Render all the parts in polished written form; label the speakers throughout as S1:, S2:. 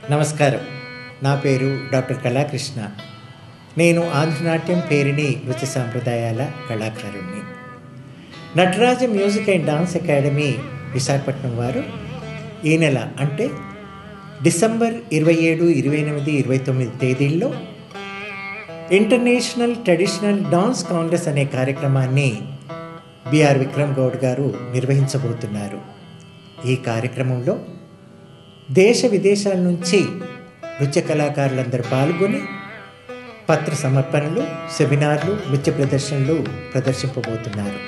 S1: నమస్కారం. నా పేరు డాక్టర్ కళాకృష్ణ. నేను ఆంధ్రనాట్యం పేరిణి నృత్య సాంప్రదాయాల కళాకారుణ్ణి. Nataraja music and dance academy Visakhapatnam వారు ఈ నెల అంటే డిసెంబర్ 27, 28, 29 తేదీల్లో ఇంటర్నేషనల్ ట్రెడిషనల్ డాన్స్ కాంగ్రెస్ అనే కార్యక్రమాన్ని బిఆర్ విక్రమ్ గౌడ్ గారు నిర్వహించబోతున్నారు. ఈ కార్యక్రమంలో దేశ విదేశాల నుంచి నృత్య కళాకారులందరూ పాల్గొని పత్ర సమర్పణలు, సెమినార్లు, నృత్య ప్రదర్శనలు ప్రదర్శింపబోతున్నారు.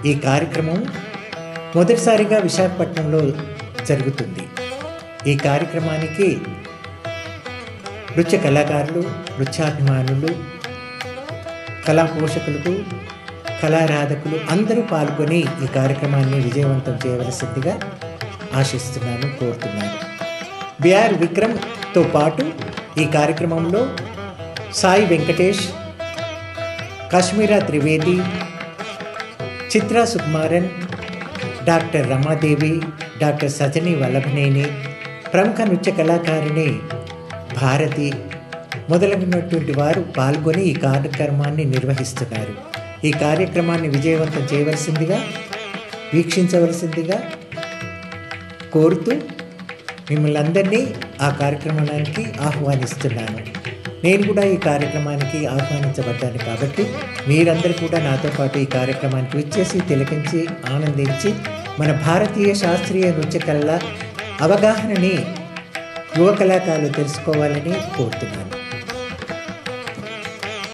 S1: ఈ కార్యక్రమం మొదటిసారిగా విశాఖపట్నంలో జరుగుతుంది. ఈ కార్యక్రమానికి నృత్య కళాకారులు, నృత్యాభిమానులు, కళా పోషకులు, కళారాధకులు అందరూ పాల్గొని ఈ కార్యక్రమాన్ని విజయవంతం చేయవలసిందిగా ఆశిస్తున్నాను, కోరుతున్నాను. బిఆర్ విక్రమ్తో పాటు ఈ కార్యక్రమంలో సాయి వెంకటేష్, కాశ్మీరా త్రివేది, చిత్రా సుకుమారన్, డాక్టర్ రమాదేవి, డాక్టర్ సజని వల్లభనేని, ప్రముఖ నృత్య కళాకారిణి భారతి మొదలైనటువంటి వారు పాల్గొని ఈ కార్యక్రమాన్ని నిర్వహిస్తున్నారు. ఈ కార్యక్రమాన్ని విజయవంతం చేయవలసిందిగా, వీక్షించవలసిందిగా కోరుతూ మిమ్మల్ని అందరినీ ఆ కార్యక్రమానికి ఆహ్వానిస్తున్నాను. నేను కూడా ఈ కార్యక్రమానికి ఆహ్వానించబడ్డాను కాబట్టి మీరందరూ కూడా నాతో పాటు ఈ కార్యక్రమానికి విచ్చేసి, తిలకించి, ఆనందించి మన భారతీయ శాస్త్రీయ నృత్య కళల అవగాహనని యువ కళాకారులు తెలుసుకోవాలని కోరుతున్నాను.